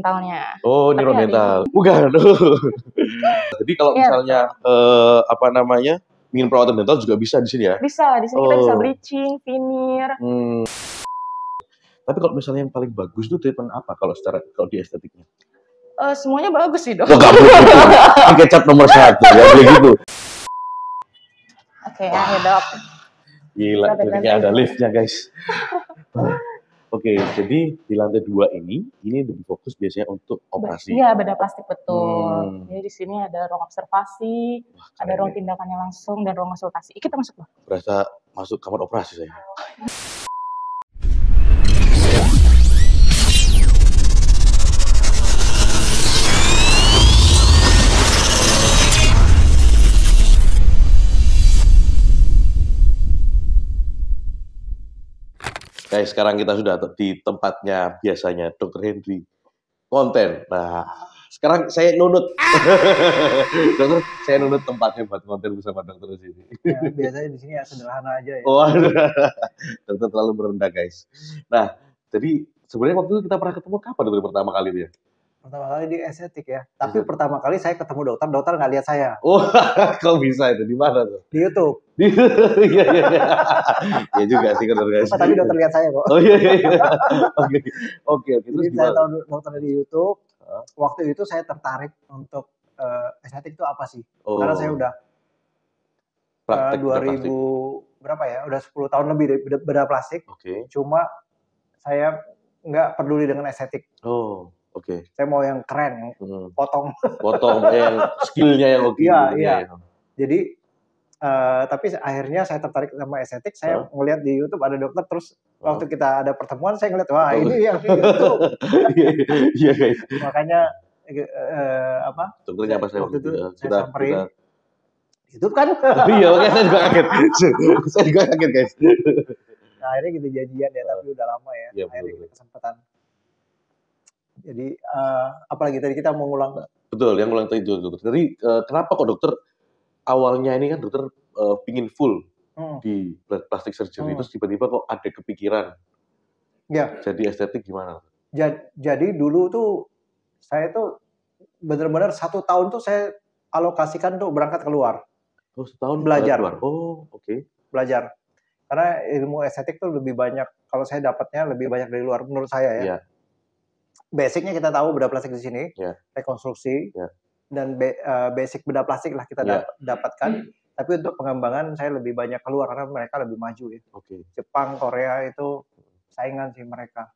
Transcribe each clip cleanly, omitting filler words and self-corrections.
mentalnya. Oh, Tapi hari neuromental. ini Bukan. Jadi kalau iya misalnya betul. apa namanya? Ingin perawatan dental juga bisa di sini ya? Bisa, di sini kita bisa Oh. bleaching, veneer. Tapi kalau misalnya yang paling bagus itu treatment apa kalau di estetiknya? Semuanya bagus sih, Dok. Oh, nggak boleh gitu. Ini kecap nomor 1, ya boleh gitu. Oke, ya, Dok. Gila, Sampai kliniknya lantai ada 2. liftnya, guys. Oke, jadi di lantai 2 ini lebih fokus biasanya untuk operasi. Iya, bedah plastik betul. Jadi di sini ada ruang observasi, Wah, ada keren ruang nih. tindakannya langsung dan ruang konsultasi. Kita masuk, Dok. Berasa masuk kamar operasi saya. Guys, sekarang kita sudah di tempatnya biasanya Dr. Henry konten. Nah, sekarang saya nunut. Dokter, saya nunut tempatnya buat konten bersama dokter di sini. Ya, biasanya di sini ya sederhana aja ya. Oh, dokter terlalu merendah, guys. Nah, jadi sebenarnya waktu itu kita pernah ketemu kapan dokter pertama kali dia? Pertama kali di estetik ya. Tapi pertama kali saya ketemu dokter nggak lihat saya. Oh, kok bisa itu? Di mana tuh? Di YouTube. Iya. Iya juga sih dokter, guys. Tapi dokter lihat saya kok. Oh iya. Oke. Jadi saya tahu dokter di YouTube. Waktu itu saya tertarik untuk estetik itu apa sih? Karena saya udah 2000 berapa ya? Udah 10 tahun lebih bedah plastik. Oke. Cuma saya nggak peduli dengan estetik. Oh. Oke. Saya mau yang keren, yang potong yang skillnya yang oke. Iya. Jadi, tapi akhirnya saya tertarik sama estetik. Saya ngeliat di YouTube ada dokter, terus waktu kita ada pertemuan, saya ngeliat, wah ini yang di YouTube. Iya, guys. Makanya, Dokternya apa saya waktu itu saya samperin. sudah. YouTube kan? Iya, makanya saya juga kaget. Saya juga kaget, guys. Nah, akhirnya gitu janjian ya, tapi udah lama ya. Iya, akhirnya kita kesempatan. Jadi, apalagi tadi kita mau ngulang. Betul, yang ngulang tadi dokter. Jadi kenapa kok dokter awalnya ini kan dokter pingin full di plastic surgery, terus tiba-tiba kok ada kepikiran jadi estetik gimana? Jadi dulu tuh saya tuh benar-benar 1 tahun tuh saya alokasikan tuh berangkat keluar. Oh, setahun belajar. Keluar. Oh, oke. Belajar. Karena ilmu estetik tuh lebih banyak, kalau saya dapatnya lebih banyak dari luar menurut saya ya. Iya. Basicnya kita tahu bedah plastik di sini, rekonstruksi, dan basic bedah plastik lah kita dapatkan. Tapi untuk pengembangan saya lebih banyak keluar karena mereka lebih maju ya. Jepang, Korea itu saingan sih mereka.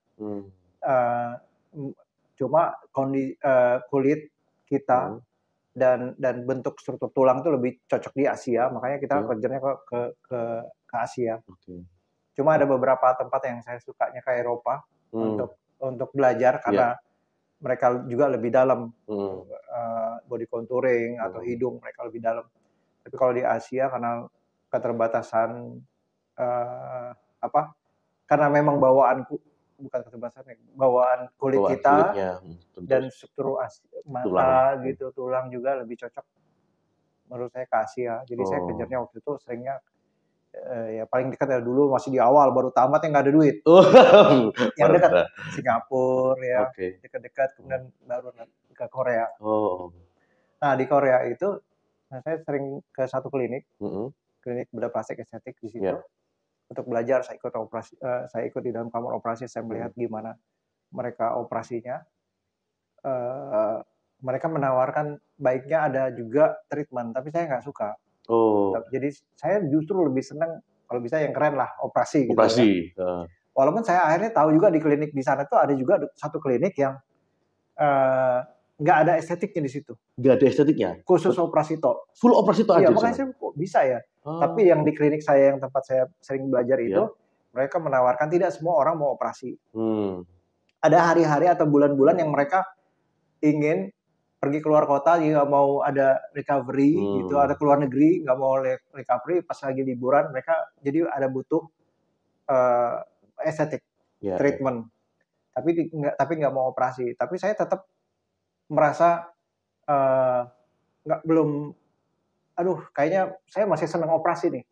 Cuma kulit kita dan bentuk struktur tulang itu lebih cocok di Asia, makanya kita kerjanya ke Asia. Cuma ada beberapa tempat yang saya sukanya ke Eropa untuk belajar karena mereka juga lebih dalam body contouring atau hidung mereka lebih dalam. Tapi kalau di Asia karena keterbatasan karena memang bawaan kulit kita dan struktur mata gitu, tulang juga lebih cocok menurut saya ke Asia. Jadi saya kejarnya waktu itu seringnya ya paling dekat ya dulu masih di awal baru tamat yang nggak ada duit. Yang dekat Singapura ya, dekat-dekat kemudian baru ke Korea. Nah di Korea itu saya sering ke satu klinik bedah plastik estetik di situ untuk belajar. Saya ikut di dalam kamar operasi, saya melihat gimana mereka operasinya. Mereka menawarkan baiknya ada juga treatment, tapi saya nggak suka. Jadi saya justru lebih senang kalau bisa yang keren lah, operasi. Gitu ya. Walaupun saya akhirnya tahu juga di klinik di sana tuh ada juga satu klinik yang nggak ada estetiknya di situ. Nggak ada estetiknya? Khusus operasi toh. Full operasi toh aja? Iya, makanya saya kok bisa ya. Tapi yang di klinik saya yang tempat saya sering belajar itu, mereka menawarkan tidak semua orang mau operasi. Ada hari-hari atau bulan-bulan yang mereka ingin pergi keluar kota, nggak mau ada recovery gitu, ada keluar negeri nggak mau recovery, pas lagi liburan mereka jadi ada butuh estetik treatment, tapi nggak mau operasi. Tapi saya tetap merasa kayaknya saya masih senang operasi nih.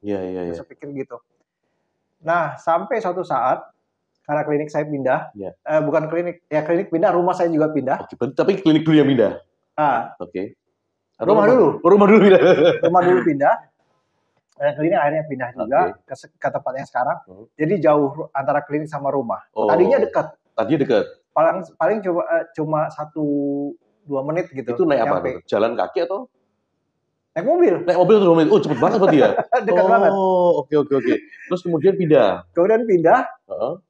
Saya pikir gitu. Nah sampai suatu saat Karena klinik saya pindah, Ya. Bukan klinik, ya klinik pindah, rumah saya juga pindah. Oke, tapi klinik dulu yang pindah. Oke. Rumah dulu. Rumah dulu pindah. Rumah dulu pindah. Klinik akhirnya pindah juga ke tempat yang sekarang. Jadi jauh antara klinik sama rumah. Tadinya dekat. Paling cuma 1-2 menit gitu. Itu naik apa? Jalan kaki atau? Naik mobil. Naik mobil tuh 2 menit. Oh, cepet banget berarti ya? Dekat banget. Oh, oke. Terus kemudian pindah.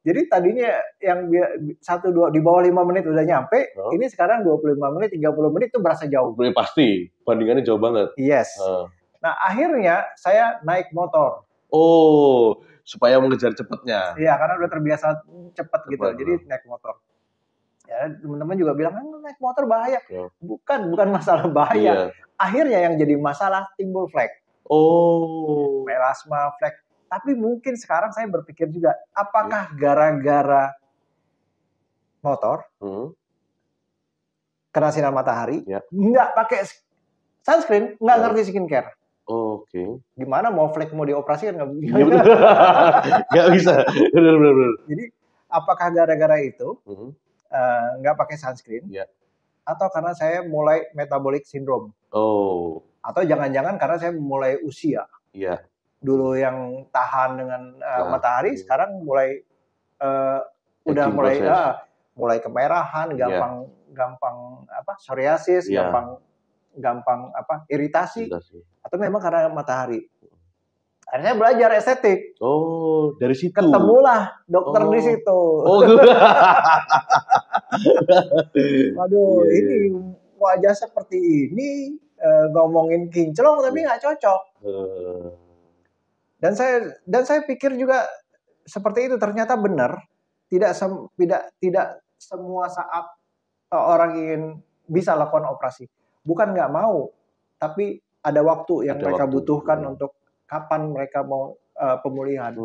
Jadi tadinya yang 1-2 di bawah 5 menit udah nyampe. Ini sekarang 25 menit, 30 menit itu berasa jauh. Pasti. Bandingannya jauh banget. Yes. Nah, akhirnya saya naik motor. Oh, supaya mengejar cepatnya. Iya, karena udah terbiasa cepat gitu. Jadi naik motor. Ya, teman-teman juga bilang, naik motor bahaya. Bukan masalah bahaya. Akhirnya yang jadi masalah timbul flek. Melasma, flek. Tapi mungkin sekarang saya berpikir juga, apakah gara-gara motor, kena sinar matahari, nggak pakai sunscreen, nggak ngerti skincare. Oke. Gimana mau flek mau dioperasi kan nggak bisa. Benar. Jadi apakah gara-gara itu nggak pakai sunscreen? Atau karena saya mulai metabolic syndrome? Atau jangan-jangan karena saya mulai usia? Dulu yang tahan dengan matahari, sekarang mulai udah mulai kemerahan, gampang psoriasis, gampang iritasi. Atau memang karena matahari. Akhirnya belajar estetik. Dari situ. Ketemulah dokter di situ. Waduh, ini wajah seperti ini ngomongin kinclong tapi nggak cocok. Dan saya pikir juga seperti itu, ternyata benar. Tidak semua saat orang ingin bisa lakukan operasi. Bukan nggak mau, tapi ada waktu yang mereka butuhkan untuk kapan mereka mau pemulihan.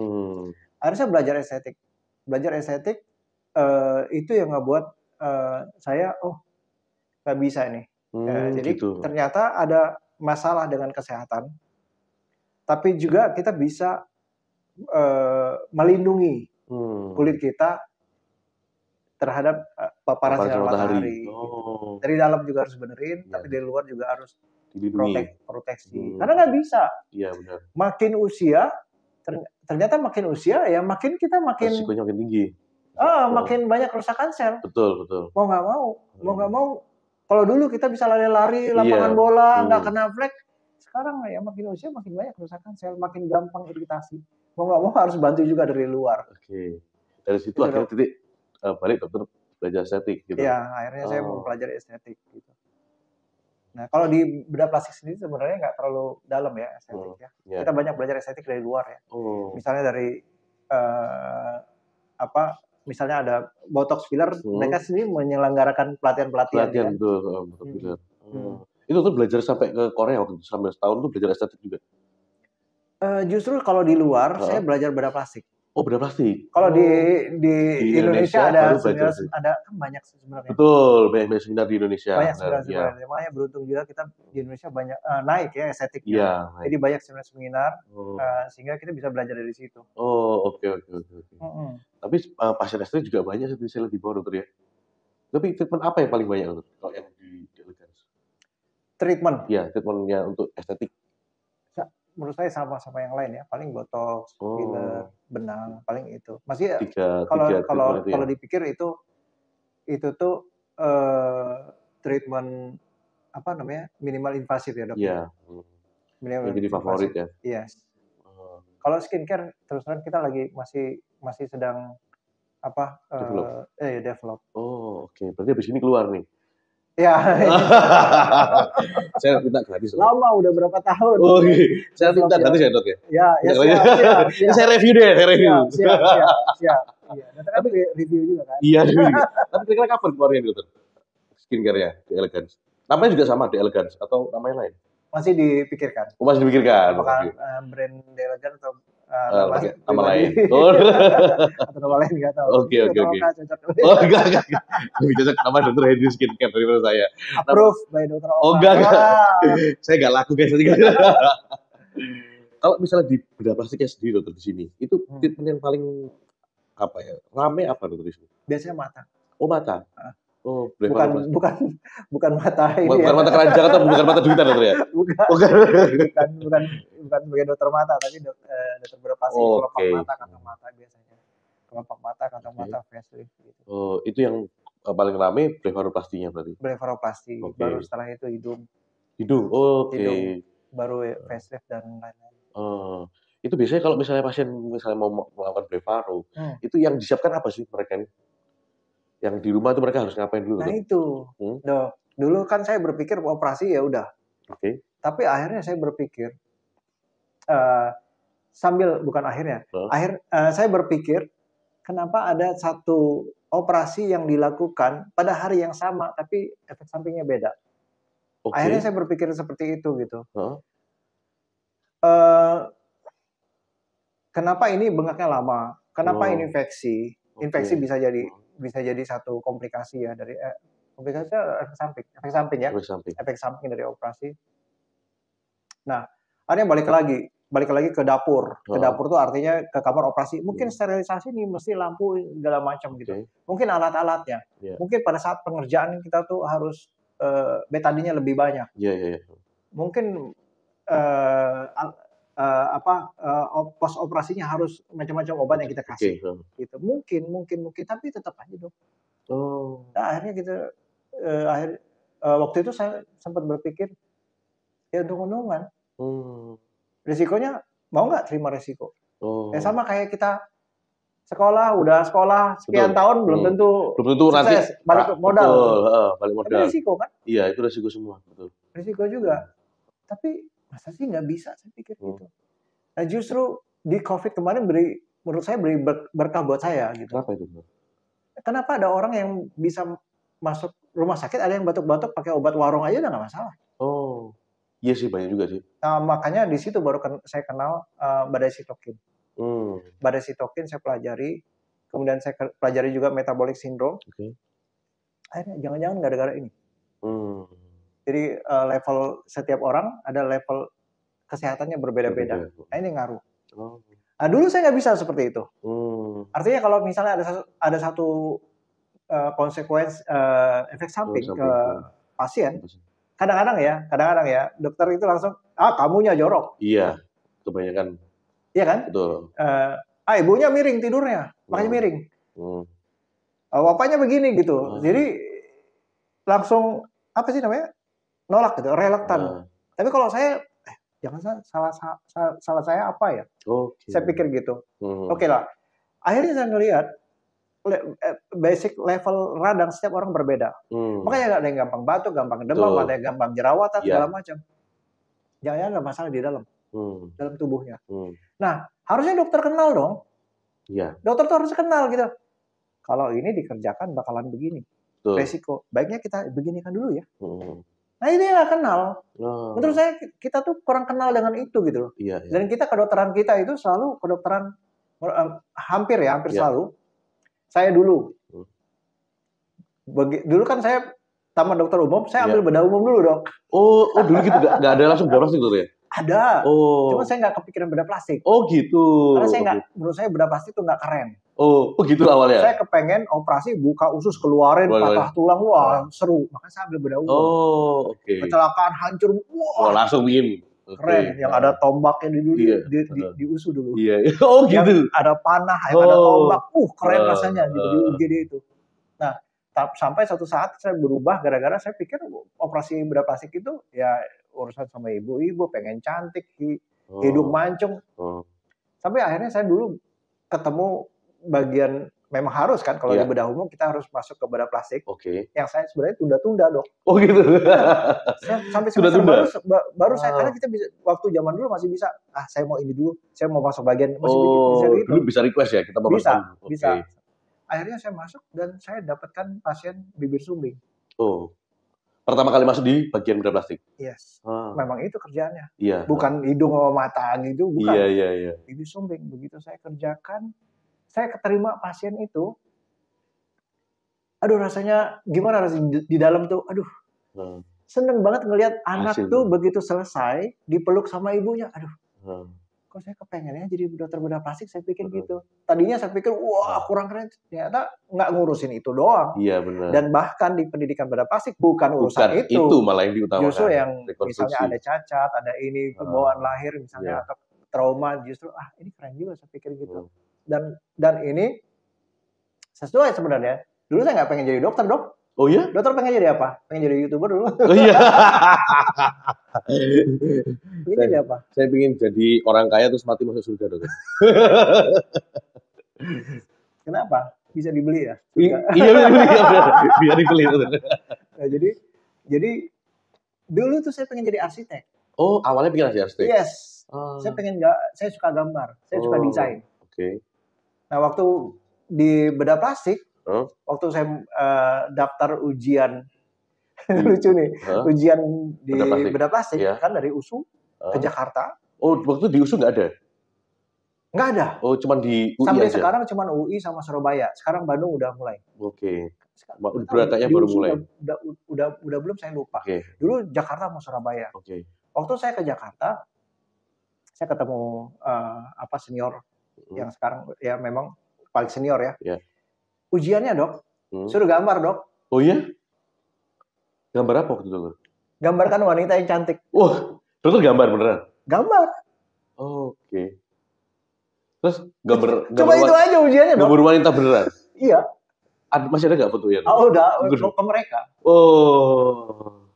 Akhirnya belajar estetik. Itu yang ngebuat saya, nggak bisa ini. Jadi ternyata ada masalah dengan kesehatan, tapi juga kita bisa melindungi kulit kita terhadap paparan sinar matahari. Dari dalam juga harus benerin, tapi dari luar juga harus proteksi. Karena nggak bisa. Iya, benar. Makin usia, ternyata makin usia ya makin resikonya makin tinggi. Makin banyak kerusakan sel. Betul. Mau nggak mau. Kalau dulu kita bisa lari-lari lapangan bola, nggak kena flek. Sekarang ya makin usia makin banyak kerusakan sel, makin gampang iritasi. Mau nggak mau harus bantu juga dari luar. Oke. Dari situ akhirnya titik balik dokter belajar estetik gitu. Iya, akhirnya saya mempelajari estetik gitu. Nah, kalau di bedah plastik sendiri sebenarnya nggak terlalu dalam ya estetik ya. Kita banyak belajar estetik dari luar ya. Misalnya dari misalnya ada botox filler, mereka sendiri menyelenggarakan pelatihan-pelatihan. Betul. Itu tuh belajar sampai ke Korea waktu 19 tahun tuh belajar estetik juga. Justru kalau di luar saya belajar bedah plastik. Bedah plastik. Kalau di Indonesia ada kan banyak sebenarnya. Betul, banyak seminar di Indonesia. Banyak sebenarnya. Makanya beruntung juga kita di Indonesia banyak naik ya estetiknya. Iya. Jadi banyak seminar sehingga kita bisa belajar dari situ. Oke. Tapi pasien estetik juga banyak sih saya di bawah dokter ya. Tapi treatment apa yang paling banyak dokter kalau yang di Elegance? Treatment? Iya, treatmentnya untuk estetik. Menurut saya sama-sama yang lain ya, paling botox, filler, benang, paling itu. Masih kalau dipikir itu tuh treatment minimal invasif ya dok. Iya. Jadi favorit ya. Yes. Kalau skincare terus terang kita lagi masih sedang develop. Oke. Berarti habis ini keluar nih. Ya. Saya minta gratis. Lama udah berapa tahun. Saya minta gratis ya dok ya. Siap. Saya review deh, Siap. Iya. Tapi review juga kan. Iya. Tapi kira-kira kapan keluarnya dokter? Skincare-nya di Elegance. Namanya juga sama di Elegance atau namanya lain? Masih dipikirkan. Masih dipikirkan. Apakah brand Elegance atau nama lain. Atau nama lain nggak tahu. Oke. Enggak. Lebih cocok nama dokter Henry Skincare daripada saya. Approve by dokter Oka. Enggak. Saya nggak laku guys. Kalau misalnya di bedah plastiknya sendiri dokter di sini, itu treatment yang paling apa ya? Rame apa dokter di situ? Biasanya mata. Oh mata. Oh, bukan mata ini. Bukan mata keranjang atau bukan mata duitan dokter ya? bukan sebagai dokter mata, tapi dokter beroperasi kelopak mata, kantong mata biasanya. Kelopak mata, kantong mata, facelift gitu. Oh, itu yang paling rame blefaroplastinya berarti? Blefaroplasti, baru setelah itu hidung. Hidung, Hidung, baru facelift dan lain-lain. Itu biasanya kalau misalnya pasien mau melakukan blefaro, itu yang disiapkan apa sih mereka ini? Yang di rumah itu mereka harus ngapain dulu? Nah itu, Dok. Dulu kan saya berpikir operasi ya udah. Tapi akhirnya saya berpikir, saya berpikir, kenapa ada satu operasi yang dilakukan pada hari yang sama, tapi efek sampingnya beda. Akhirnya saya berpikir seperti itu gitu. Kenapa ini bengkaknya lama? Kenapa ini infeksi? Infeksi bisa jadi satu komplikasi ya dari komplikasi efek samping dari operasi. Nah, akhirnya balik lagi ke dapur. Ke dapur tuh artinya ke kamar operasi. Mungkin sterilisasi nih mesti lampu segala macam gitu. Mungkin alat-alatnya. Mungkin pada saat pengerjaan kita tuh harus betadinnya lebih banyak. Mungkin pos operasinya harus macam-macam obat yang kita kasih. Gitu. Mungkin tapi tetap aja dong. Nah, akhirnya kita waktu itu saya sempat berpikir ya untung-untungan. Risikonya mau nggak terima risiko? Sama kayak kita udah sekolah sekian tahun belum tentu sukses, nanti balik modal. Balik modal. Tapi risiko kan? Iya, itu risiko semua, betul. Risiko juga. Tapi masa sih nggak bisa, saya pikir gitu. Nah justru di COVID kemarin menurut saya beri berkah buat saya gitu. Kenapa itu? Kenapa ada orang yang bisa masuk rumah sakit, ada yang batuk-batuk pakai obat warung aja udah nggak masalah. Iya sih, banyak juga sih. Nah, makanya di situ baru saya kenal badai sitokin. Badai sitokin saya pelajari, kemudian saya pelajari juga metabolic syndrome. Akhirnya jangan-jangan gara-gara ini. Jadi level setiap orang ada level kesehatannya berbeda-beda. Nah ini ngaruh. Nah dulu saya nggak bisa seperti itu. Artinya kalau misalnya ada satu konsekuensi efek samping ke pasien, kadang-kadang ya dokter itu langsung kamunya jorok. Iya, kebanyakan. Iya kan? Betul. Ibunya miring tidurnya, makanya miring. Bapaknya begini gitu. Jadi langsung apa sih namanya? Nolak gitu, relaktan. Tapi kalau saya jangan salah saya apa ya? Saya pikir gitu. Oke lah. Akhirnya saya ngelihat basic level radang setiap orang berbeda. Makanya ada yang gampang batuk, gampang demam, ada yang gampang jerawatan, segala macam. Jangan-jangan ada masalah di dalam tubuhnya. Nah, harusnya dokter kenal dong. Dokter tuh harus kenal gitu. Kalau ini dikerjakan bakalan begini. Resiko. Baiknya kita beginikan dulu ya. Nah ini nggak kenal. Menurut saya kita tuh kurang kenal dengan itu gitu loh. Dan kita kedokteran kita itu selalu kedokteran hampir selalu. Saya dulu kan saya tamat dokter umum, saya ambil bedah umum dulu dok. Dulu gitu nggak ada langsung bedah plastik dulu ya? Ada. Cuma saya nggak kepikiran bedah plastik. Gitu. Karena menurut saya bedah plastik itu nggak keren. Begitu awalnya. Saya kepengen operasi buka usus keluarin patah tulang, wah seru. Makanya saya ambil bedah umum. Kecelakaan hancur, wah langsung bikin. Keren, yang ada tombaknya di usus dulu. Gitu. Yang ada panah, yang ada tombak, keren rasanya gitu di UGD itu. Nah, sampai suatu saat saya berubah gara-gara saya pikir operasi bedah plastik itu ya urusan sama ibu-ibu, pengen cantik, hidung mancung. Sampai akhirnya saya dulu ketemu bagian memang harus kan kalau di bedah umum kita harus masuk ke bedah plastik. Yang saya sebenarnya tunda-tunda dok. Gitu. Sampai baru saya karena kita bisa waktu zaman dulu masih bisa. Saya mau ini dulu, saya mau masuk bagian masih bisa gitu. Dulu bisa request ya kita mau bisa. Akhirnya saya masuk dan saya dapatkan pasien bibir sumbing. Pertama kali masuk di bagian bedah plastik. Yes. Memang itu kerjaannya. Iya. Bukan hidung sama mata gitu, bukan. Iya. Bibir sumbing. Begitu saya kerjakan, saya keterima pasien itu. Aduh rasanya gimana rasanya di dalam tuh? Aduh. Seneng banget ngelihat anak tuh begitu selesai dipeluk sama ibunya. Aduh. kok saya kepengennya jadi dokter bedah plastik, saya pikir gitu. Tadinya saya pikir, wah kurang keren, ternyata nggak ngurusin itu doang. Iya benar. Dan bahkan di pendidikan bedah plastik bukan urusan itu malah yang diutamakan. Justru yang misalnya ada cacat, ada ini bawaan lahir misalnya atau trauma, justru ini keren juga saya pikir gitu. Dan ini sesuai sebenarnya. Dulu saya nggak pengen jadi dokter, Dok. Oh iya? Dokter pengen jadi apa? Pengen jadi YouTuber dulu. Oh iya. Pengen jadi apa? Saya pengen jadi orang kaya terus mati masuk surga, Dokter. Kenapa? Bisa dibeli ya? Iya, bisa dibeli. Nah, jadi dulu tuh saya pengen jadi arsitek. Oh, awalnya pengen jadi arsitek? Yes. Saya suka gambar, saya suka desain. Oke. Nah, waktu di bedah plastik, waktu saya daftar ujian, lucu nih, ujian di bedah plastik kan dari USU ke Jakarta. Oh, waktu di USU nggak ada? Nggak ada. Oh, cuma di UI Sampai aja? sekarang cuma UI sama Surabaya. Sekarang Bandung udah mulai. Oke. Beratnya baru mulai? Udah belum, saya lupa. Dulu Jakarta sama Surabaya. Waktu saya ke Jakarta, saya ketemu senior yang sekarang ya memang paling senior ya. Ujiannya, Dok, suruh gambar, Dok. Oh iya? Gambar apa waktu itu, Dokter? Gambarkan wanita yang cantik. Wah, Dokter gambar beneran? Gambar. Oke. Terus gambar cuma itu aja ujiannya, Dok. Gambar wanita beneran? Iya. Masih ada nggak fotonya? Oh, udah ke mereka. Oh.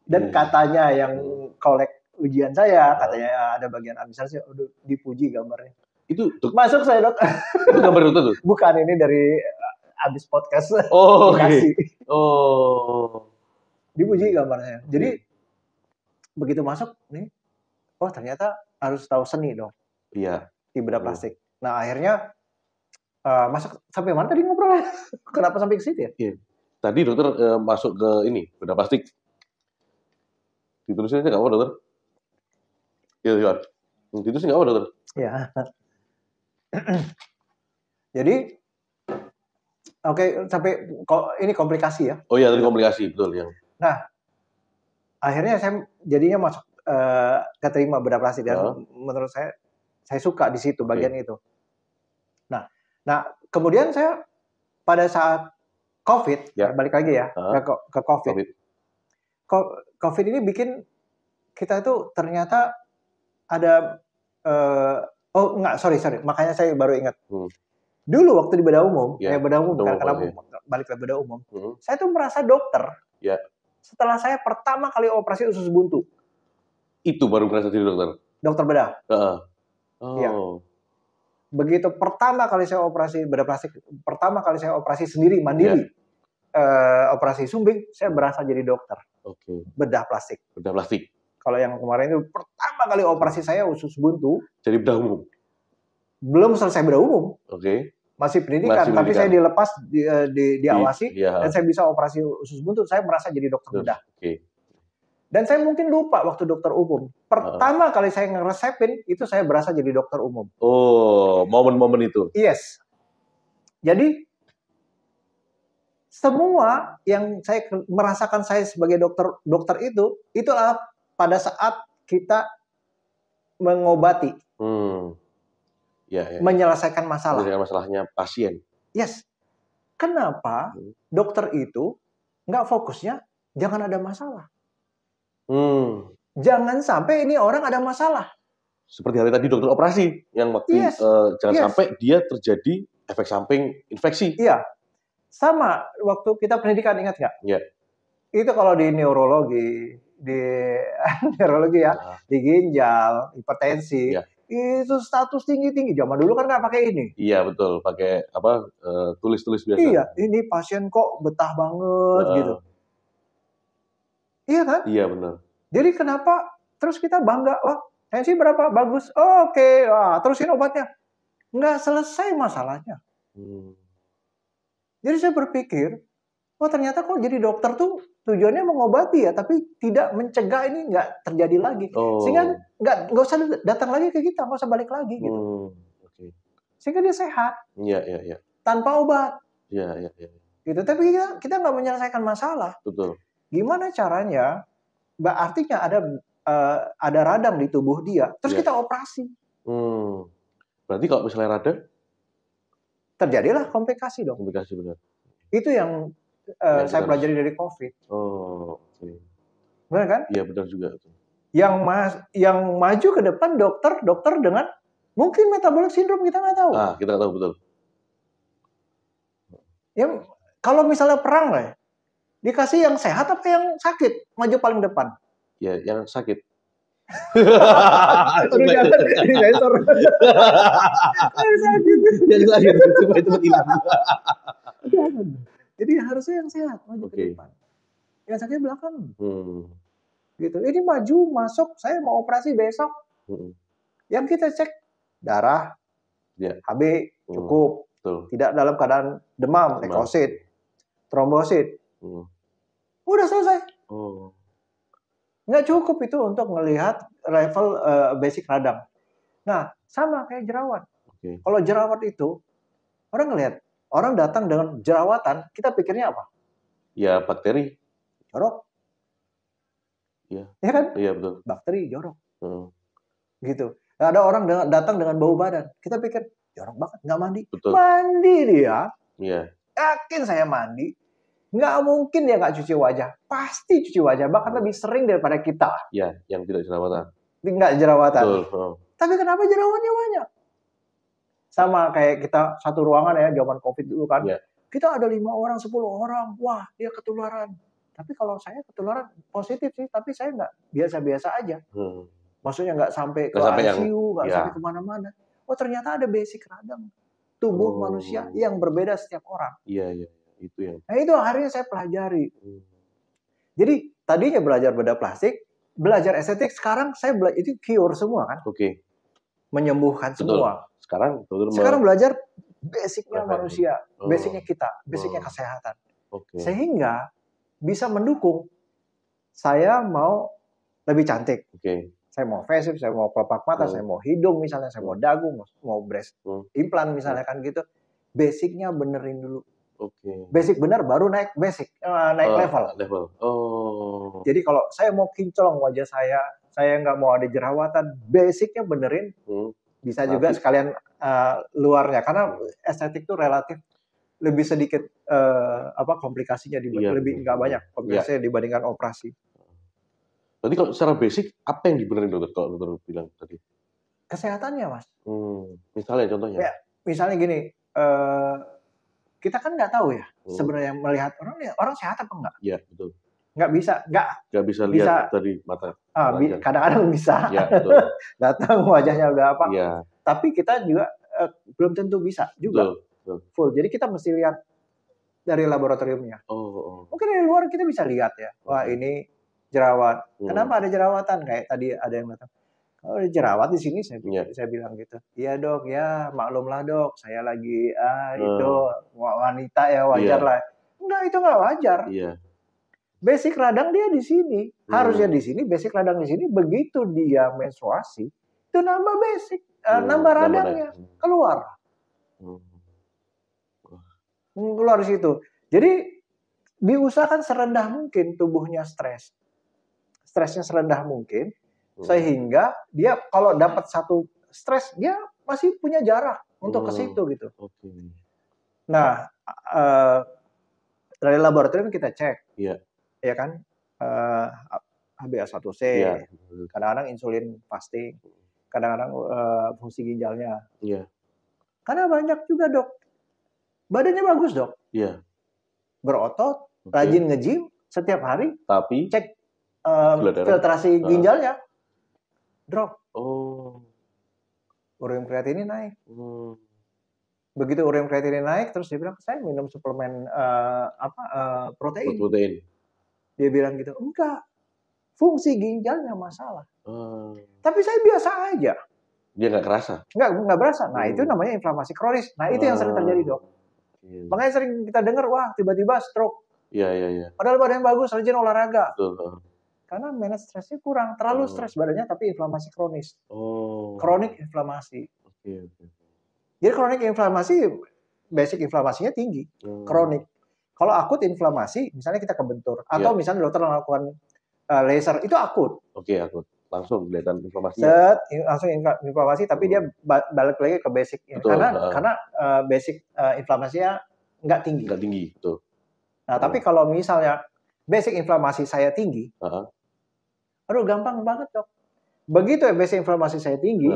Dan katanya yang kolek ujian saya, katanya ada bagian administrasi, udah dipuji gambarnya. Itu masuk saya, Dok. Itu gambar Dokter tuh? Bukan, ini dari abis podcast. Oh, oke. Oh. Dipuji gambarnya. Jadi begitu masuk nih, oh ternyata harus tahu seni dong. Iya. Di bedah plastik. Nah akhirnya masuk sampai mana tadi ngobrol? Kenapa sampai ke situ ya? Iya. Tadi Dokter masuk ke ini bedah plastik. Ditulisnya nggak apa, Dokter? Iya. Ditulisnya nggak apa, Dokter? Iya. Jadi sampai ini komplikasi ya. Oh iya, tadi komplikasi, betul yang. Nah, akhirnya saya jadinya masuk keterima bedah plastik dan menurut saya suka di situ bagian itu. Nah, kemudian saya pada saat COVID, balik lagi ya ke COVID. COVID ini bikin kita itu ternyata ada sorry. Makanya saya baru ingat. Dulu waktu di bedah umum, balik ke bedah umum, saya tuh merasa dokter. Setelah saya pertama kali operasi usus buntu. Itu baru merasa jadi dokter? Dokter bedah. Iya. Begitu pertama kali saya operasi bedah plastik, pertama kali saya operasi sendiri, mandiri, operasi sumbing, saya berasa jadi dokter. Bedah plastik. Bedah plastik. Kalau yang kemarin itu pertama kali operasi saya usus buntu. Jadi bedah umum? Belum selesai bedah umum. Masih pendidikan, tapi saya dilepas, diawasi, dan saya bisa operasi usus buntu, saya merasa jadi dokter bedah. Dan saya mungkin lupa waktu dokter umum. Pertama kali saya ngeresepin, itu saya berasa jadi dokter umum. Oh, momen-momen itu? Yes. Jadi, semua yang saya merasakan saya sebagai dokter itu adalah pada saat kita mengobati. Menyelesaikan masalah. Menyelesaikan masalahnya pasien. Yes. Kenapa dokter itu nggak fokusnya jangan ada masalah? Jangan sampai ini orang ada masalah. Seperti hari tadi dokter operasi yang waktu jangan sampai dia terjadi efek samping infeksi. Iya. Sama waktu kita pendidikan, ingat nggak? Iya. Itu kalau di neurologi, di ginjal, hipertensi, itu status tinggi-tinggi. Zaman dulu kan nggak pakai ini. Iya betul, pakai tulis-tulis biasa. Iya, ini pasien kok betah banget gitu. Iya kan? Iya benar. Jadi kenapa terus kita bangga, wah tensi berapa? Bagus. Oh, oke. Wah, terusin obatnya. Nggak selesai masalahnya. Jadi saya berpikir, oh ternyata kok jadi dokter tuh tujuannya mengobati ya, tapi tidak mencegah ini nggak terjadi lagi. Sehingga nggak usah datang lagi ke kita, nggak usah balik lagi gitu. Sehingga dia sehat. Iya. Tanpa obat. Iya. Gitu. Tapi kita nggak menyelesaikan masalah. Betul. Gimana caranya? Artinya ada radang di tubuh dia, terus kita operasi. Berarti kalau misalnya radang, terjadilah komplikasi dong. Komplikasi benar. Itu yang saya pelajari dari COVID. Oh, oke. Benar kan? Iya benar juga. Yang maju ke depan dokter dengan mungkin metabolic syndrome kita nggak tahu. Kita nggak tahu betul. Ya, kalau misalnya perang lah, dikasih yang sehat apa yang sakit maju paling depan? Ya, yang sakit. Aduh, jangan disensor. Yang sakit. Yang sakit supaya cepat hilang. Jadi harusnya yang sehat maju ke depan. Yang sakit belakang. Gitu. Ini maju masuk, saya mau operasi besok. Yang kita cek darah, HB cukup, tidak dalam keadaan demam, leukosit, trombosit, udah selesai. Nggak cukup itu untuk melihat level basic radang. Nah, sama kayak jerawat. Kalau jerawat itu orang ngelihat, orang datang dengan jerawatan, kita pikirnya apa? Ya bakteri, jorok. Iya. Ya kan? Iya betul. Bakteri jorok. Gitu. Ada orang datang dengan bau badan. Kita pikir, jorok banget, nggak mandi. Betul. Mandi dia. Iya. Yakin saya mandi. Nggak mungkin dia nggak cuci wajah. Pasti cuci wajah. Bahkan lebih sering daripada kita. Iya, yang tidak jerawatan. Nggak jerawatan. Betul. Tapi kenapa jerawatnya banyak? Sama kayak kita satu ruangan ya, zaman COVID dulu kan. Iya. Kita ada 5 orang, 10 orang. Wah, dia ketularan. Tapi kalau saya ketularan positif sih. Tapi saya nggak biasa-biasa aja. Maksudnya nggak sampai ke ICU, nggak sampai kemana-mana. Oh ternyata ada basic radang tubuh manusia yang berbeda setiap orang. Iya. Itu yang. Nah itu akhirnya saya pelajari. Jadi tadinya belajar bedah plastik, belajar estetik, sekarang saya belajar itu cure semua kan? Menyembuhkan semua. Sekarang belajar basicnya manusia, basicnya kita, basicnya kesehatan. Sehingga bisa mendukung saya mau lebih cantik. Saya mau facelift, saya mau kelopak mata, saya mau hidung misalnya, saya mau dagu, mau breast implant misalnya kan gitu. Basicnya benerin dulu. Basic bener baru naik level. Jadi kalau saya mau kinclong wajah saya nggak mau ada jerawatan, basicnya benerin. Bisa juga sekalian luarnya, karena estetik itu relatif lebih sedikit komplikasinya lebih nggak banyak komplikasinya dibandingkan operasi. Berarti kalau secara basic, apa yang dibenerin dokter? Kalau dokter bilang tadi? Kesehatannya, Mas. Misalnya, contohnya? Ya, misalnya gini, kita kan nggak tahu ya, sebenarnya melihat orang sehat apa enggak? Iya, betul. Nggak bisa lihat dari mata. Kadang-kadang bisa. Ya, betul. Datang wajahnya udah apa. Ya. Tapi kita juga belum tentu bisa juga. Betul. Full. Jadi kita mesti lihat dari laboratoriumnya. Mungkin dari luar kita bisa lihat ya, wah ini jerawat. Kenapa ada jerawatan? Kayak tadi ada yang datang. Kalau ada jerawat di sini, saya bilang gitu. Iya dok, ya maklumlah dok. Saya lagi itu wanita ya wajar lah. Enggak, itu nggak wajar. Basic radang dia di sini, harusnya di sini. Basic radang di sini. Begitu dia menstruasi, itu nambah basic, nambah radangnya keluar. Keluar di situ. Jadi diusahakan serendah mungkin tubuhnya stres. Stresnya serendah mungkin, sehingga dia kalau dapat satu stres, dia masih punya jarak untuk ke situ gitu. Nah, dari laboratorium kita cek, ya kan, HbA1c, kadang-kadang insulin fasting, kadang-kadang fungsi ginjalnya. Karena banyak juga dok, badannya bagus dok, berotot, rajin nge-gym setiap hari, tapi cek filtrasi ginjalnya drop. Ureum kreatinin naik. Begitu ureum kreatinin naik, terus dia bilang saya minum suplemen protein. Dia bilang gitu, enggak, fungsi ginjalnya masalah. Tapi saya biasa aja. Dia nggak kerasa? Nggak berasa. Nah itu namanya inflamasi kronis. Nah itu yang sering terjadi dok. Makanya sering kita dengar, wah tiba-tiba stroke. Padahal badannya bagus, rajin olahraga. Karena manage stresnya kurang, terlalu stres badannya, tapi inflamasi kronis. Kronik inflamasi. Jadi kronik inflamasi, basic inflamasinya tinggi. Kronik. Kalau akut inflamasi, misalnya kita kebentur, atau misalnya dokter melakukan laser, itu akut. Akut. langsung kelihatan inflamasinya. Set, langsung inflamasi, tapi dia balik lagi ke basic. Betul, karena basic inflamasinya nggak tinggi. Nggak tinggi, betul. Nah, tapi kalau misalnya basic inflamasi saya tinggi, aduh gampang banget dok. Begitu basic inflamasi saya tinggi,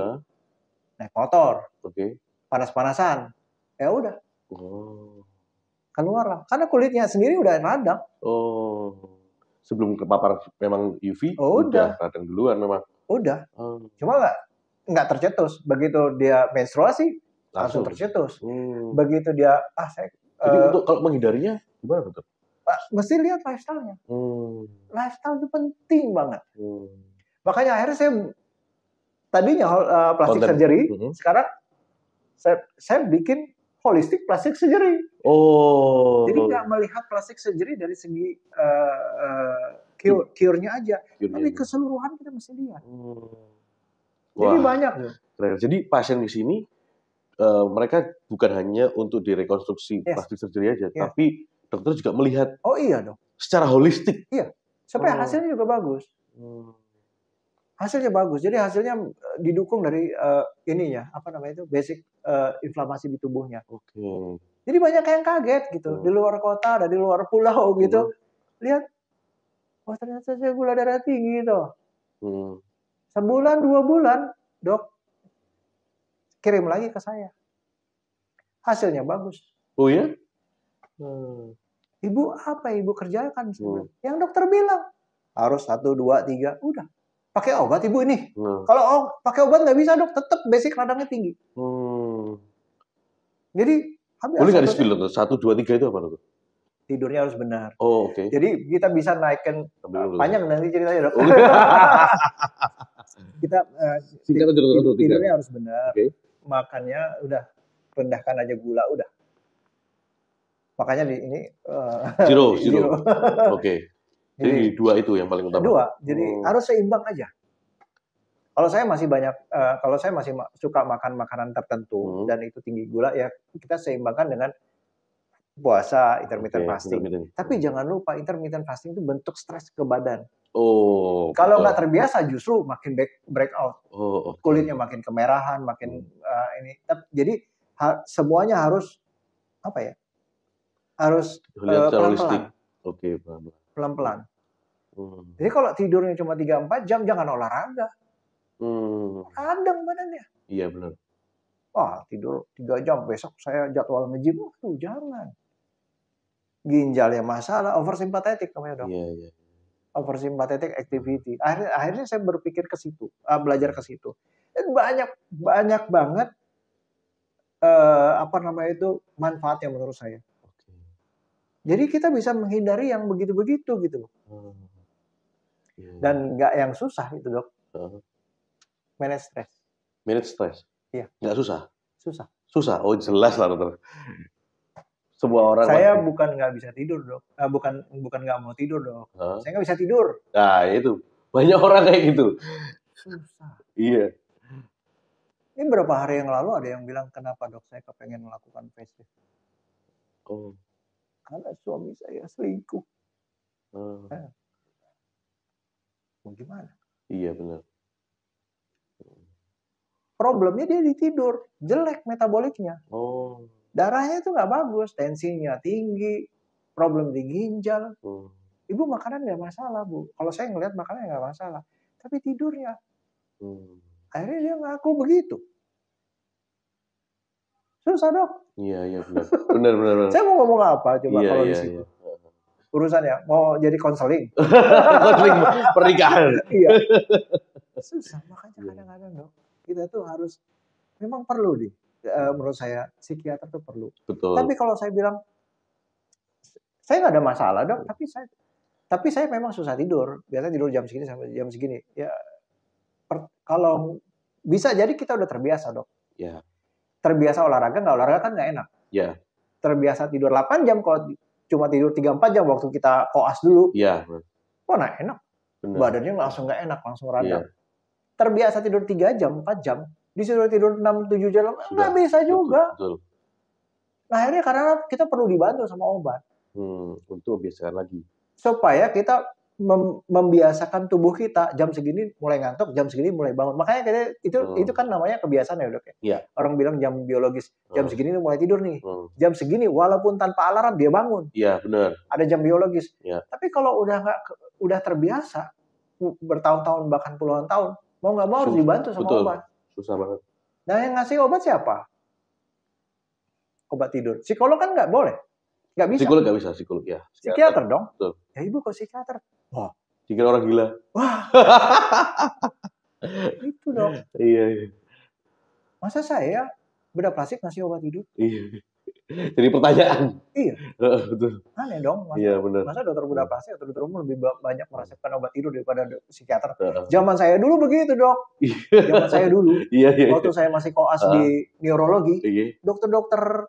naik motor, panas-panasan, ya udah, keluar lah. Karena kulitnya sendiri udah radang. Sebelum kepapar memang UV, udah radang duluan memang. Udah, cuma nggak tercetus. Begitu dia menstruasi, langsung tercetus. Begitu dia, jadi untuk kalau menghindarinya gimana betul? Mesti lihat lifestyle-nya. Lifestyle itu penting banget. Makanya akhirnya saya tadinya plastik surgery, sekarang saya bikin holistic plastic surgery. Jadi nggak melihat plastik surgery dari segi cure-nya aja, tapi keseluruhan kita mesti lihat. Jadi banyak. Jadi pasien di sini mereka bukan hanya untuk direkonstruksi plastik surgery aja, tapi dokter juga melihat. Oh iya dong. Secara holistik. Iya. Supaya hasilnya juga bagus. Hasilnya bagus. Jadi hasilnya didukung dari basic inflamasi di tubuhnya. Jadi banyak yang kaget gitu. Di luar kota, ada di luar pulau gitu. Lihat, wah ternyata saya gula darah tinggi tuh. Sebulan, 2 bulan, dok, kirim lagi ke saya. Hasilnya bagus. Oh ya? Ibu apa ibu kerjakan? Yang dokter bilang harus 1, 2, 3, udah. Pakai obat ibu ini. Kalau pakai obat nggak bisa dok, tetap basic radangnya tinggi. Jadi boleh nggak di-spill dok? 1, 2, 3 itu apa dok? Tidurnya harus benar. Oke. Jadi kita bisa naikkan panjang nanti ceritanya dok. Kita tidurnya harus benar. Makannya udah rendahkan aja gula udah. Makanya ini zero. Oke. Jadi 2 itu yang paling utama. 2. Jadi harus seimbang aja. Kalau saya masih suka makan makanan tertentu dan itu tinggi gula, ya kita seimbangkan dengan puasa, intermittent fasting. Tapi jangan lupa intermittent fasting itu bentuk stres ke badan. Kalau nggak terbiasa justru makin breakout. Kulitnya makin kemerahan, makin ini. Jadi semuanya harus harus pelan-pelan. Pelan-pelan. Jadi kalau tidurnya cuma 3-4 jam, jangan olahraga. Radang badannya. Iya benar. Wah tidur 3 jam, besok saya jadwal nge-gym. Jangan. Ginjalnya masalah, oversympathetic namanya dok. Iya. Oversympathetic activity. Akhirnya saya berpikir ke situ, belajar ke situ. Dan banyak banget manfaatnya menurut saya. Jadi kita bisa menghindari yang begitu-begitu gitu loh. Dan nggak yang susah itu dok. Manage stress. Manage stress? Iya. Nggak susah? Susah. Oh jelas lah dokter. Semua orang. Saya bukan nggak bisa tidur dok. Bukan nggak mau tidur dok. Saya nggak bisa tidur. Nah itu. Banyak orang kayak gitu. Susah. Iya. Ini beberapa hari yang lalu ada yang bilang, kenapa dok saya kepengen melakukan facelift? Karena suami saya selingkuh. Mau gimana? Iya benar. Problemnya dia di tidur, jelek metaboliknya. Darahnya itu nggak bagus, tensinya tinggi, problem di ginjal. Ibu makanan nggak masalah bu. Kalau saya ngelihat makanan nggak masalah, tapi tidurnya. Akhirnya dia ngaku begitu. Susah dok. Iya benar. Saya mau ngomong apa coba kalau di situ? Urusannya mau jadi konseling. Konseling pernikahan. Iya. Susah, makanya kadang-kadang dok, kita tuh harus memang perlu menurut saya psikiater tuh perlu. Betul. Tapi kalau saya bilang saya nggak ada masalah dok, tapi saya memang susah tidur. Biasanya tidur jam segini sampai jam segini. Ya kalau bisa jadi kita udah terbiasa dok. Ya. Terbiasa olahraga kan nggak enak. Ya. Terbiasa tidur 8 jam, kalau cuma tidur 3-4 jam waktu kita koas dulu. Iya. Wah enak. Benar. Badannya langsung nggak enak, langsung radang. Ya. Terbiasa tidur 3 jam, 4 jam, disuruh tidur 6-7 jam, nggak bisa juga. Betul. Nah akhirnya karena kita perlu dibantu sama obat. Untuk biasakan lagi. Supaya kita membiasakan tubuh kita jam segini mulai ngantuk, jam segini mulai bangun. Makanya itu kan namanya kebiasaan ya, Dok ya. Iya. Orang bilang jam biologis, jam segini mulai tidur nih. Jam segini walaupun tanpa alarm dia bangun. Iya, benar. Ada jam biologis. Iya. Tapi kalau udah terbiasa bertahun-tahun bahkan puluhan tahun, mau nggak mau harus dibantu sama obat. Susah banget. Nah, yang ngasih obat siapa? Obat tidur. Psikolog kan nggak boleh. Nggak bisa. Psikolog nggak bisa, psikolog ya. Psikiater dong. Betul. Ya ibu kok psikiater? Wah, dikira orang gila. Wah. Itu dong. Iya. Masa saya bedah plastik ngasih obat tidur? Iya. Jadi pertanyaan. Iya. Betul. Aneh dong. Iya, benar. Masa dokter bedah plastik atau dokter umum lebih banyak merasakan obat tidur daripada psikiater? Zaman saya dulu begitu, Dok. Zaman saya dulu. Iya. Waktu saya masih koas di neurologi, dokter-dokter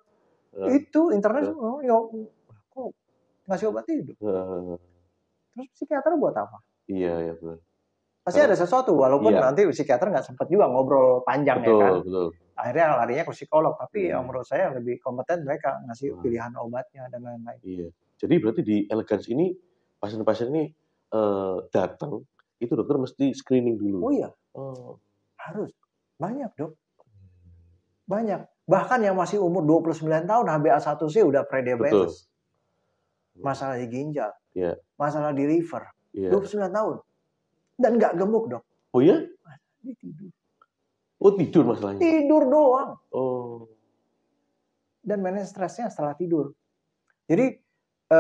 itu internet kok ngasih obat tidur. Terus psikiater buat apa? Iya, benar. Pasti ada sesuatu, walaupun nanti psikiater nggak sempat juga ngobrol panjang ya kan. Betul. Akhirnya larinya ke psikolog, tapi yang menurut saya lebih kompeten mereka ngasih pilihan obatnya dan lain-lain. Iya. Jadi berarti di Elegance ini pasien-pasien ini datang itu dokter mesti screening dulu. Oh iya. Harus. Banyak, Dok. Banyak. Bahkan yang masih umur 29 tahun HbA1c udah prediabetes. Masalah di ginjal. Iya. Masalah di liver. 29 tahun. Dan nggak gemuk, Dok. Oh iya? Dia tidur. Oh, tidur masalahnya? Tidur doang. Oh. Dan manage stresnya setelah tidur. Jadi, 1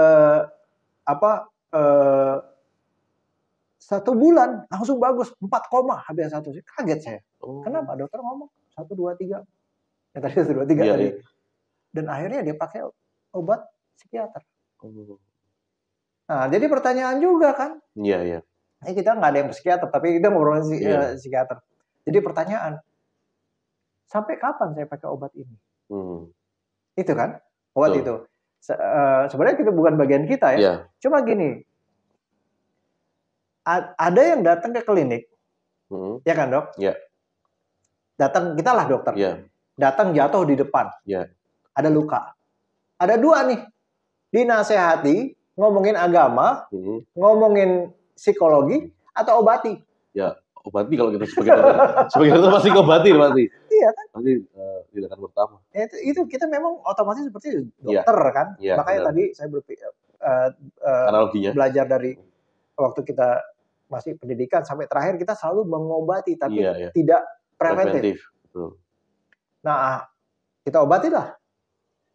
bulan langsung bagus. 4, HbA1c. Kaget saya. Kenapa? Dokter ngomong 1, 2, 3. Ya tadi 1, 2, 3 tadi. Iya. Dan akhirnya dia pakai obat psikiater. Nah, jadi pertanyaan juga kan? Iya. Ini kita nggak ada yang psikiater, tapi kita ngobrolin psikiater. Jadi pertanyaan, sampai kapan saya pakai obat ini? Itu kan, obat itu. Sebenarnya itu bukan bagian kita ya. Cuma gini, ada yang datang ke klinik, ya kan dok? Iya. Datang, kita lah dokter. Iya. Datang jatuh di depan, ada luka. Ada 2 nih, dinasehati, ngomongin agama, ngomongin psikologi atau obati? Ya, obati kalau kita sebagai dokter pasti obati pasti. Iya kan? Pasti tindakan pertama. Itu kita memang otomatis seperti dokter kan? Makanya tadi saya berpikir analoginya belajar dari waktu kita masih pendidikan sampai terakhir kita selalu mengobati tapi tidak preventif. Betul. Nah, kita obati lah.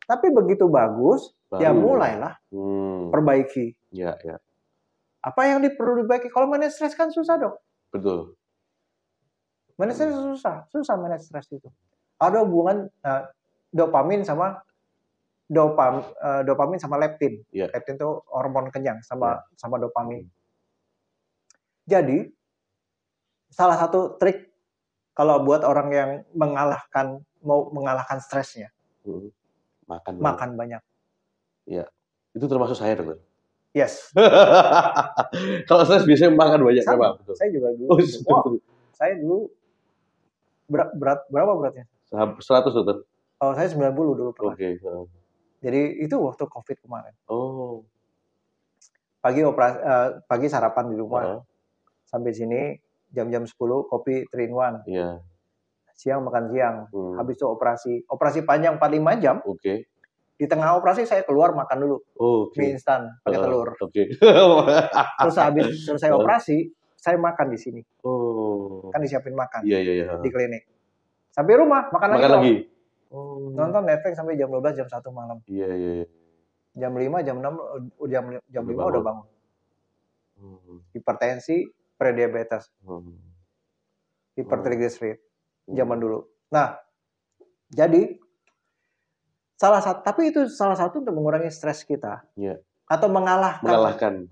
Tapi begitu bagus, ya mulailah perbaiki. Iya. Apa yang perlu diperbaiki? Kalau manage stres kan susah, Dok. Betul. Manage stres susah manage stres itu. Ada hubungan dopamin sama leptin. Leptin itu hormon kenyang sama dopamin. Jadi salah satu trik kalau buat orang yang mau mengalahkan stresnya, makan banyak. Iya. Itu termasuk saya, Dokter. Yes. Kalau stres biasanya makan banyak, sama. Betul. Saya juga dulu. Saya dulu berapa beratnya? 100, Dokter. Oh, saya 90 dulu pernah. Oke. Jadi itu waktu COVID kemarin. Oh. Pagi sarapan di rumah. Sampai sini jam-jam 10 kopi 3-in-1. Iya. Siang makan siang. Habis itu operasi. Operasi panjang 45 jam. Oke. Di tengah operasi saya keluar makan dulu. Mie instan pakai telur. Terus habis selesai operasi, saya makan di sini. Kan disiapin makan. Iya. Di klinik. Sampai rumah makan lagi. Nonton Netflix sampai jam 12 jam 1 malam. Iya. Jam 5 jam 6 jam 5 udah bangun. Hipertensi, prediabetes. Hipertrigliserid zaman dulu. Nah, jadi tapi itu salah satu untuk mengurangi stres kita. Iya. Atau mengalahkan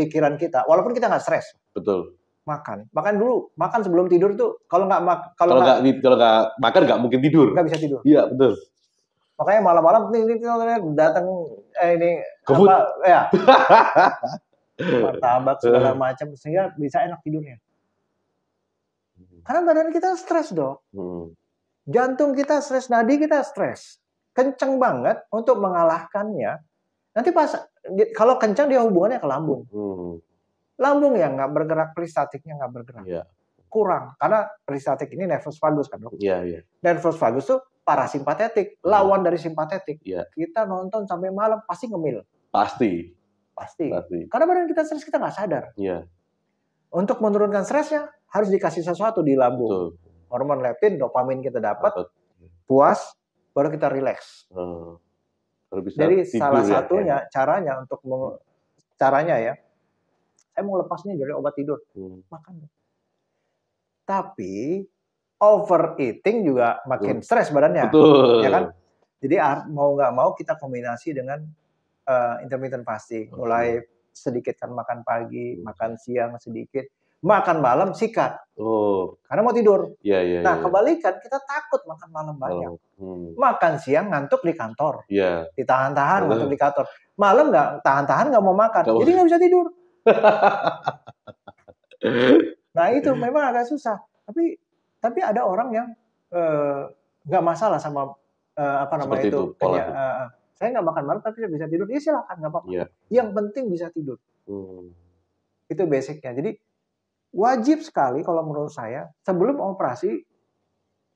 pikiran kita, walaupun kita nggak stres. Betul. Makan dulu, makan sebelum tidur tuh. Kalau nggak makan nggak mungkin tidur. Nggak bisa tidur. Iya betul. Makanya malam-malam ini datang ini GoFood. Martabak segala macam sehingga bisa enak tidurnya. Karena badan kita stres, Dok. Jantung kita stres, nadi kita stres. Kenceng banget untuk mengalahkannya. Nanti pas kalau kencang dia hubungannya ke lambung. Lambung yang nggak bergerak, peristatiknya nggak bergerak. Iya. Kurang. Karena peristatik ini nervus vagus kan, Dok? Iya, iya. Nervus vagus tuh parasimpatetik, lawan dari simpatetik. Iya. Kita nonton sampai malam pasti ngemil. Pasti. Karena badan kita stres, kita nggak sadar. Iya. Untuk menurunkan stresnya harus dikasih sesuatu di lambung. Betul. Hormon leptin, dopamin kita dapat, puas, baru kita rileks. Jadi salah satunya caranya untuk caranya ya, saya mau lepas nih dari obat tidur, makan. Tapi overeating juga makin stres badannya, betul. Ya kan? Jadi mau nggak mau kita kombinasi dengan intermittent fasting, mulai sedikit kan makan pagi, makan siang sedikit, makan malam sikat. Karena mau tidur. Nah, kebalikan kita takut makan malam banyak. Makan siang ngantuk di kantor. Ditahan-tahan ngantuk di kantor. Malam nggak tahan-tahan nggak mau makan. Jadi nggak bisa tidur. Nah, itu memang agak susah. Tapi ada orang yang nggak masalah sama apa namanya itu. Saya nggak makan malam tapi saya bisa tidur. Ya silakan, nggak apa-apa. Yang penting bisa tidur. Itu basicnya. Jadi wajib sekali kalau menurut saya sebelum operasi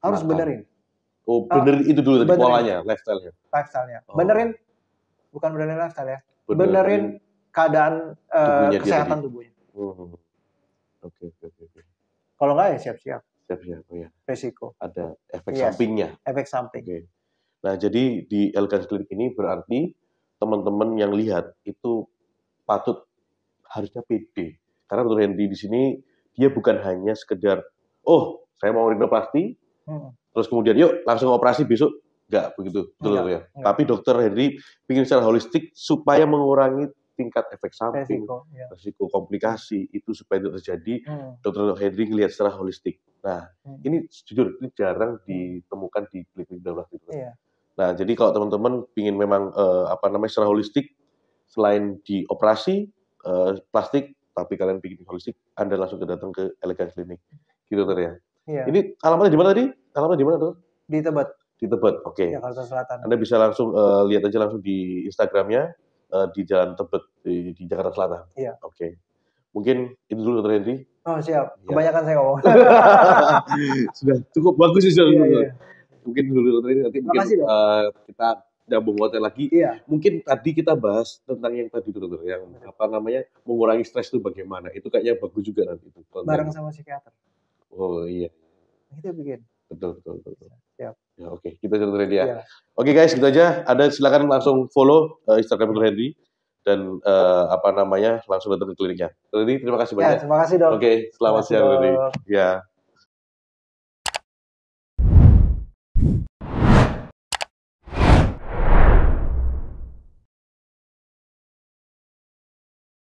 harus benerin. Benerin itu dulu tadi polanya, lifestyle-nya. Benerin, bukan benerin lifestyle ya. Benerin keadaan kesehatan tubuhnya. Oke. Kalau nggak ya siap-siap. Resiko. Ada efek sampingnya. Efek samping. Nah, jadi di Elegance Clinic ini berarti teman-teman yang lihat itu patut harusnya pede. Karena Dr. Henry di sini dia bukan hanya sekedar saya mau rinoplasti, terus kemudian yuk langsung operasi besok, nggak begitu, betul ya. Tapi Dr. Henry ingin secara holistik supaya mengurangi tingkat efek samping, resiko komplikasi itu supaya itu terjadi. Dr. Henry ngelihat secara holistik. Nah, ini jujur ini jarang ditemukan di klinik daulah itu. Nah, jadi kalau teman-teman ingin memang secara holistik, selain di operasi plastik, tapi kalian bikin holistik, Anda langsung datang ke Elegance Clinic, gitu Dokter ya. Ini alamatnya di mana tadi? Alamatnya di mana Dok? Di Tebet. Di Tebet, oke. Jakarta Selatan. Anda bisa langsung lihat aja langsung di Instagramnya di Jalan Tebet di Jakarta Selatan. Oke. Mungkin itu dulu Dokter Henry. Oh siap. Kebanyakan saya ngomong. Sudah cukup bagus sih sudah. Mungkin dulu Dokter Henry nanti mungkin kita nyambung hotel lagi. Mungkin tadi kita bahas tentang yang tadi Dokter, yang mengurangi stres itu bagaimana. Itu kayaknya bagus juga nanti itu. Bareng sama psikiater. Oh iya. Itu bikin. Betul. Siap. Ya, oke, kita Dokter Henry ya. Oke guys, gitu aja. Anda silakan langsung follow Instagram Dokter Henry dan langsung datang ke kliniknya. Dokter Henry, terima kasih banyak. Terima kasih Dok. Oke, selamat siang Dokter Henry. Ya.